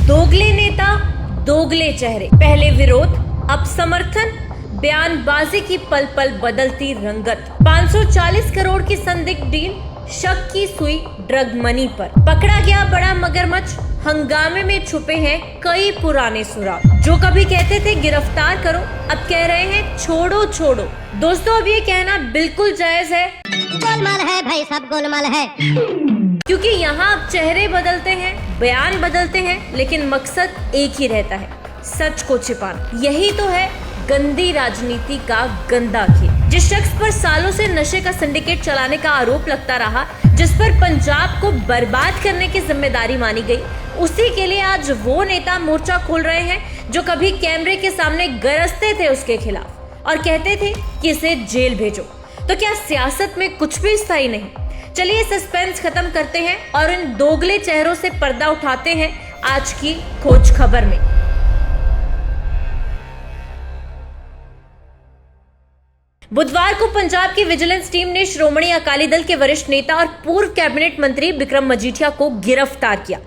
दोगले नेता, दोगले चेहरे, पहले विरोध, अब समर्थन, बयानबाजी की पल पल बदलती रंगत। 540 करोड़ की संदिग्ध डील, शक की सुई ड्रग मनी पर। पकड़ा गया बड़ा मगरमच्छ, हंगामे में छुपे हैं कई पुराने सुराग। जो कभी कहते थे गिरफ्तार करो, अब कह रहे हैं छोड़ो छोड़ो। दोस्तों, अब ये कहना बिल्कुल जायज है। गोलमाल है भाई, सब गोलमाल है। क्योंकि यहाँ अब चेहरे बदलते हैं, बयान बदलते हैं, लेकिन मकसद एक ही रहता है, सच को छिपाना। यही तो है गंदी राजनीति का गंदा खेल। जिस शख्स पर सालों से नशे का सिंडिकेट चलाने का आरोप लगता रहा, जिस पर पंजाब को बर्बाद करने की जिम्मेदारी मानी गई, उसी के लिए आज वो नेता मोर्चा खोल रहे हैं जो कभी कैमरे के सामने गरजते थे उसके खिलाफ और कहते थे कि इसे जेल भेजो। तो क्या सियासत में कुछ भी स्थायी नहीं? चलिए सस्पेंस खत्म करते हैं और इन दोगले चेहरों से पर्दा उठाते हैं आज की खोज खबर में। बुधवार को पंजाब की विजिलेंस टीम ने श्रोमणी अकाली दल के वरिष्ठ नेता और पूर्व कैबिनेट मंत्री बिक्रम मजीठिया को गिरफ्तार किया।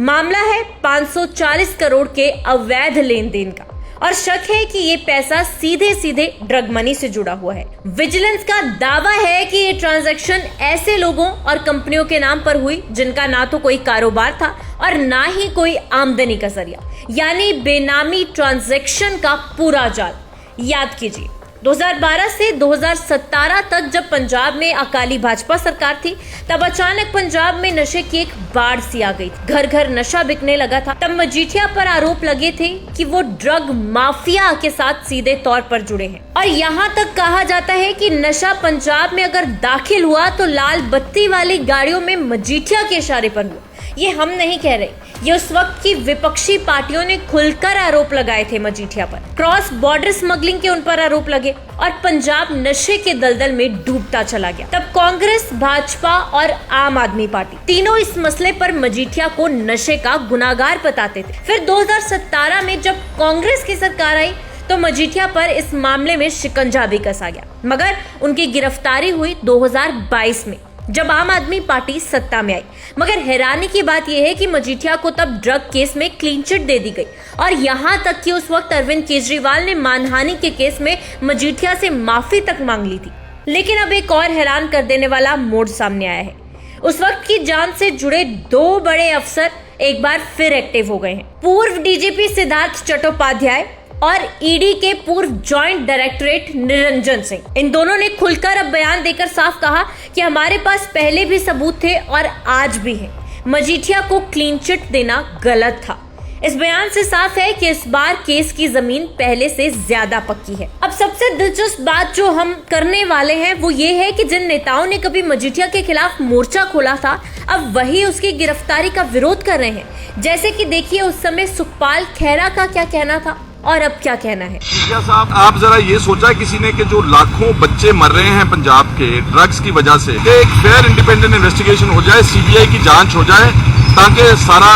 मामला है 540 करोड़ के अवैध लेन देन का और शक है कि ये पैसा सीधे सीधे ड्रग मनी से जुड़ा हुआ है। विजिलेंस का दावा है कि ये ट्रांजैक्शन ऐसे लोगों और कंपनियों के नाम पर हुई जिनका ना तो कोई कारोबार था और ना ही कोई आमदनी का जरिया, यानी बेनामी ट्रांजैक्शन का पूरा जाल। याद कीजिए 2012 से 2017 तक जब पंजाब में अकाली भाजपा सरकार थी, तब अचानक पंजाब में नशे की एक बाढ़ सी आ गई। घर घर नशा बिकने लगा था। तब मजीठिया पर आरोप लगे थे कि वो ड्रग माफिया के साथ सीधे तौर पर जुड़े हैं और यहाँ तक कहा जाता है कि नशा पंजाब में अगर दाखिल हुआ तो लाल बत्ती वाली गाड़ियों में मजीठिया के इशारे पर हुआ। ये हम नहीं कह रहे, ये उस वक्त की विपक्षी पार्टियों ने खुलकर आरोप लगाए थे मजीठिया पर। क्रॉस बॉर्डर स्मगलिंग के उन पर आरोप लगे और पंजाब नशे के दलदल में डूबता चला गया। तब कांग्रेस, भाजपा और आम आदमी पार्टी तीनों इस मसले पर मजीठिया को नशे का गुनाहगार बताते थे। फिर 2017 में जब कांग्रेस की सरकार आई तो मजीठिया पर इस मामले में शिकंजा भी कसा गया, मगर उनकी गिरफ्तारी हुई 2022 में जब आम आदमी पार्टी सत्ता में आई। मगर हैरानी की बात यह है कि मजीठिया को तब ड्रग केस में क्लीन चिट दे दी गई और यहाँ तक कि उस वक्त अरविंद केजरीवाल ने मानहानि के केस में मजीठिया से माफी तक मांग ली थी। लेकिन अब एक और हैरान कर देने वाला मोड़ सामने आया है। उस वक्त की जांच से जुड़े दो बड़े अफसर एक बार फिर एक्टिव हो गए हैं। पूर्व डीजीपी सिद्धार्थ चट्टोपाध्याय और ईडी के पूर्व जॉइंट डायरेक्टरेट निरंजन सिंह। इन दोनों ने खुलकर अब बयान देकर साफ कहा कि हमारे पास पहले भी सबूत थे और आज भी है। मजीठिया को क्लीन चिट देना गलत था। इस बयान से साफ है कि इस बार केस की जमीन पहले से ज्यादा पक्की है। अब सबसे दिलचस्प बात जो हम करने वाले हैं वो ये है कि जिन नेताओं ने कभी मजीठिया के खिलाफ मोर्चा खोला था, अब वही उसकी गिरफ्तारी का विरोध कर रहे हैं। जैसे कि देखिए उस समय सुखपाल खैरा का क्या कहना था और अब क्या कहना है। क्या साहब, आप जरा ये सोचा किसी ने कि जो लाखों बच्चे मर रहे हैं पंजाब के ड्रग्स की वजह से, एक फेयर इंडिपेंडेंट इन्वेस्टिगेशन हो जाए, सीबीआई की जांच हो जाए ताकि सारा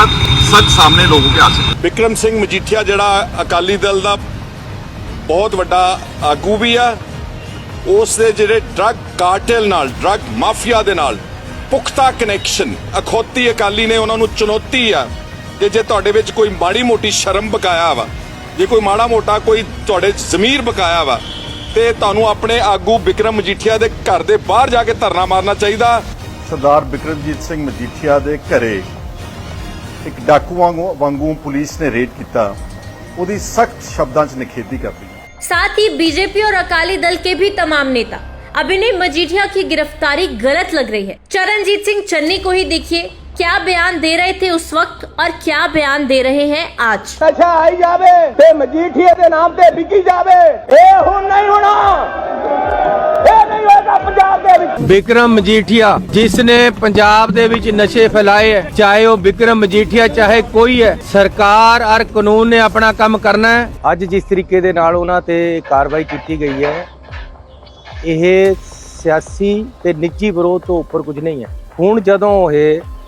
सच सामने लोगों के आ सके। बिक्रम सिंह मजीठिया जड़ा अकाली दल का बहुत बड़ा आगू भी आ, उसके जिहड़े ड्रग कार्टेल नाल, ड्रग माफिया दे नाल पुख्ता कनैक्शन, अखौती अकाली ने उन्होंने चुनौती आ कि जे तुहाडे विच कोई माड़ी मोटी शर्म बकाया वा, जे कोई माड़ा मोटा कोई तुहाडे जमीर बकाया वा ते तुहानू अपने आगू बिक्रम मजीठिया दे घर दे बाहर जाके धरना मारना चाहिदा। सरदार बिक्रमजीत सिंह मजीठिया दे घरे एक डाकू वांगू पुलिस ने रेड किया, उहदी सख्त शब्दां च निखेधी करती। साथ ही बीजेपी और अकाली दल के भी तमाम नेता अब इन्हें मजीठिया की गिरफ्तारी गलत लग रही है। चरणजीत सिंह चन्नी को ही देखिए, क्या बयान दे रहे थे उस वक्त और क्या बयान दे रहे हैं आज। नशा आई जावे ते मजीठिया दे नाम ते बिकी जावे, ए हुण नहीं होना, ए नहीं होगा पंजाब दे विच। बिक्रम मजीठिया जिसने पंजाब दे विच नशे फैलाए है, चाहे वो बिक्रम मजीठिया चाहे कोई है, सरकार और कानून ने अपना काम करना है। अज जिस तरीके दे नाल उन्हां ते कार्रवाई की गई है, यह सियासी ते निजी विरोध तो उपर कुछ नहीं है। हुण जदों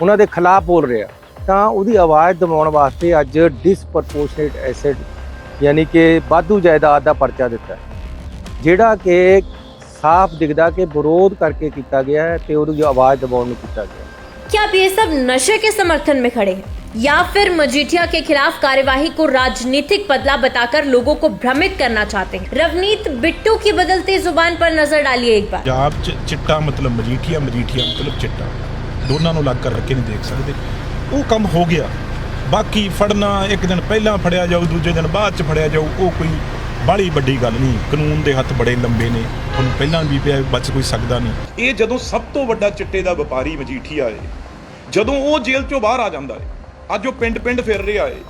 उन्हां दे खिलाफ बोल रहे तां उहदी आवाज़ दबाउण वास्ते अज डिसप्रपोर्शनेट एसेट यानी कि वाधू जायदाद का परचा दिता है, जिहड़ा कि साफ दिखदा कि विरोध करके किया गया है ते उहदी आवाज़ दबाउण नूं कीता गया। क्या आप ये सब नशे के समर्थन में खड़े हैं? या फिर मजीठिया के खिलाफ कार्यवाही को राजनीतिक बदला बताकर लोगों को भ्रमित करना चाहते हैं? रवनीत बिट्टू की बदलती जुबान पर नजर डालिए एक बार। पंजाब च चिट्टा मतलब मजीठिया, मजीठिया मतलब चिट्टा, दोनों ਨੂੰ ਲੱਗ ਕਰ ਰੱਖ ਕੇ ਨਹੀਂ ਦੇਖ ਸਕਦੇ। ਉਹ ਕੰਮ ਹੋ ਗਿਆ। ਬਾਕੀ ਫੜਨਾ ਇੱਕ ਦਿਨ ਪਹਿਲਾਂ ਫੜਿਆ ਜਾਊ, ਦੂਜੇ ਦਿਨ ਬਾਅਦ ਚ ਫੜਿਆ ਜਾਊ, ਉਹ ਕੋਈ ਬਾਹਲੀ ਵੱਡੀ ਗੱਲ ਨਹੀਂ। ਕਾਨੂੰਨ ਦੇ ਹੱਥ ਬੜੇ ਲੰਬੇ ਨੇ, ਤੁਹਾਨੂੰ ਪਹਿਲਾਂ ਵੀ ਪਿਆ, ਬਚ ਕੋਈ ਸਕਦਾ ਨਹੀਂ। ਇਹ ਜਦੋਂ ਸਭ ਤੋਂ ਵੱਡਾ ਚਿੱਟੇ ਦਾ ਵਪਾਰੀ ਮਜੀਠੀਆ ਏ, ਜਦੋਂ ਉਹ ਜੇਲ੍ਹ ਚੋਂ ਬਾਹਰ ਆ ਜਾਂਦਾ ਏ, ਅੱਜ ਉਹ ਪਿੰਡ ਫਿਰ ਰਿਹਾ ਏ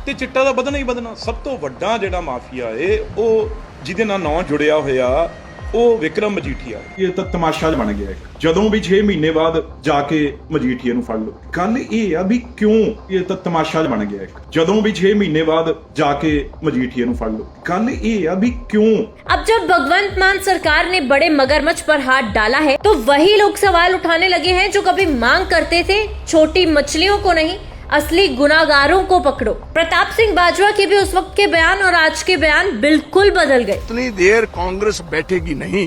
ਤੇ ਚਿੱਟਾ ਦਾ ਵਧਣਾ ਹੀ ਵਧਣਾ। ਸਭ ਤੋਂ ਵੱਡਾ ਜਿਹੜਾ ਮਾਫੀਆ ਏ, ਉਹ ਜਿਹਦੇ ਨਾਲ ਨਾਂ ਜੁੜਿਆ ਹੋਇਆ, ਉਹ ਵਿਕਰਮ ਮਜੀਠੀਆ। ਇਹ ਤਾਂ ਤਮਾਸ਼ਾ ਬਣ ਗਿਆ। ਜਦੋਂ ਵੀ 6 ਮਹੀਨੇ ਬਾਅਦ ਜਾ ਕੇ ਮਜੀਠੀਆ ਨੂੰ ਫੜ ਲਓ। ਗੱਲ ਇਹ ਆ ਵੀ ਕਿਉਂ ਇਹ ਤਾਂ ਤਮਾਸ਼ਾ ਬਣ ਗਿਆ। ਜਦੋਂ भी 6 महीने बाद जाके मजीठिया ਨੂੰ ਫੜ ਲਓ। ਗੱਲ ਇਹ ਆ ਵੀ क्यों। अब जब भगवंत मान सरकार ने बड़े मगरमच्छ पर हाथ डाला है तो वही लोग सवाल उठाने लगे हैं जो कभी मांग करते थे छोटी मछलियों को नहीं, असली गुनाहगारों को पकड़ो। प्रताप सिंह बाजवा के भी उस वक्त के बयान और आज के बयान बिल्कुल बदल गए। इतनी देर कांग्रेस बैठेगी नहीं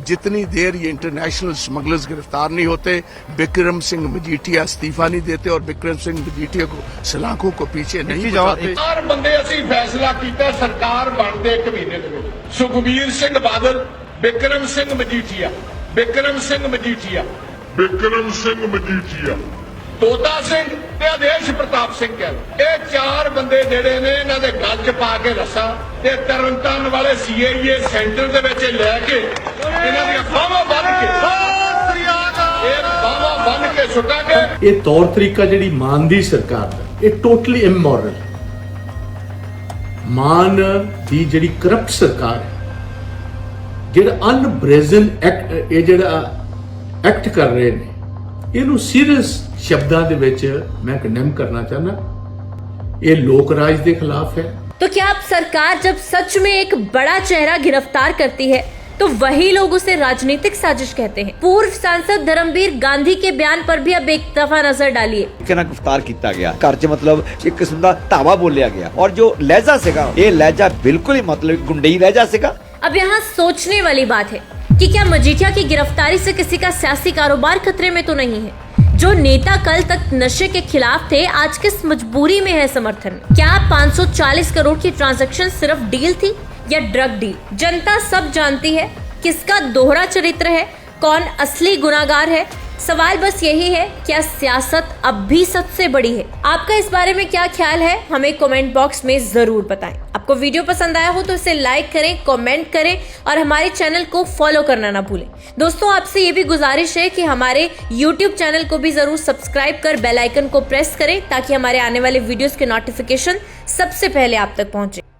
जितनी देर ये इंटरनेशनल स्मगलर्स गिरफ्तार नहीं होते, बिक्रम सिंह मजीठिया इस्तीफा नहीं देते और बिक्रम सिंह मजीठिया को सलाखों को पीछे नहीं जाते। 4 ਬੰਦੇ ਅਸੀਂ ਫੈਸਲਾ ਕੀਤਾ ਸਰਕਾਰ ਬਣਦੇ 1 ਮਹੀਨੇ ਦੇ ਵਿੱਚ। ਸੁਖਬੀਰ ਸਿੰਘ ਬਾਦਲ, ਬਿਕਰਮ ਸਿੰਘ ਮਜੀਠੀਆ, ਬਿਕਰਮ ਸਿੰਘ ਮਜੀਠੀਆ, ਬਿਕਰਮ ਸਿੰਘ ਮਜੀਠੀਆ, ਤੋਤਾ ਸਿੰਘ ਤੇ ਆਦੇਸ਼ ਪ੍ਰਤਾਪ ਸਿੰਘ ਕਹਿ। ਇਹ 4 ਬੰਦੇ ਜਿਹੜੇ ਨੇ ਇਹਨਾਂ ਦੇ ਗੱਲ 'ਚ ਪਾ ਕੇ ਰੱਸਾ ਤੇ ਤਰਨਤਾਰਨ ਵਾਲੇ ਸੀਆਈਏ ਸੈਂਟਰ ਦੇ ਵਿੱਚ ਲੈ ਕੇ ਇਹਨਾਂ ਦੀਆਂ ਬਾਹਾਂ ਬੰਨ ਕੇ ਇਹ ਬਾਹਾਂ ਬੰਨ ਕੇ ਸੁੱਟਾਂਗੇ। ਇਹ ਤੌਰ ਤਰੀਕਾ ਜਿਹੜੀ ਮਾਨ ਦੀ ਸਰਕਾਰ ਦਾ, ਇਹ ਟੋਟਲੀ ਇਮੋਰਲ। ਮਾਨ ਦੀ ਜਿਹੜੀ ਕਰਪਟ ਸਰਕਾਰ ਹੈ, ਜਿਹੜਾ ਅਨਬ੍ਰੇਜ਼ਨ ਐਕਟ, ਇਹ ਜਿਹੜਾ ਐਕਟ ਕਰ ਰਹੇ ਨੇ, ਇਹਨੂੰ ਸੀਰੀਅਸ ਸ਼ਬਦਾਂ ਦੇ ਵਿੱਚ ਮੈਂ ਕੰਡੈਮ ਕਰਨਾ ਚਾਹੁੰਦਾ। ਇਹ ਲੋਕ ਰਾਜ ਦੇ ਖਿਲਾਫ ਹੈ। तो क्या अब सरकार जब सच में एक बड़ा चेहरा गिरफ्तार करती है तो वही लोग उसे राजनीतिक साजिश कहते हैं? पूर्व सांसद धर्मवीर गांधी के बयान पर भी अब एक दफा नजर डालिए। गिरफ्तार किया गया, घर च मतलब एक किस्म का धावा बोलिया गया और जो लहजा सीगा, ये लहजा बिल्कुल ही मतलब गुंडई लहजा सीगा। अब यहाँ सोचने वाली बात है कि क्या मजीठिया की गिरफ्तारी से किसी का सियासी कारोबार खतरे में तो नहीं है? जो नेता कल तक नशे के खिलाफ थे, आज किस मजबूरी में है समर्थन में? क्या 540 करोड़ की ट्रांजैक्शन सिर्फ डील थी या ड्रग डील? जनता सब जानती है किसका दोहरा चरित्र है, कौन असली गुनाहगार है। सवाल बस यही है, क्या सियासत अब भी सच से बड़ी है? आपका इस बारे में क्या ख्याल है, हमें कमेंट बॉक्स में जरूर बताएं। आपको वीडियो पसंद आया हो तो इसे लाइक करें, कमेंट करें और हमारे चैनल को फॉलो करना ना भूलें। दोस्तों, आपसे ये भी गुजारिश है कि हमारे YouTube चैनल को भी जरूर सब्सक्राइब कर बेल आइकन को प्रेस करें ताकि हमारे आने वाले वीडियोस के नोटिफिकेशन सबसे पहले आप तक पहुंचे।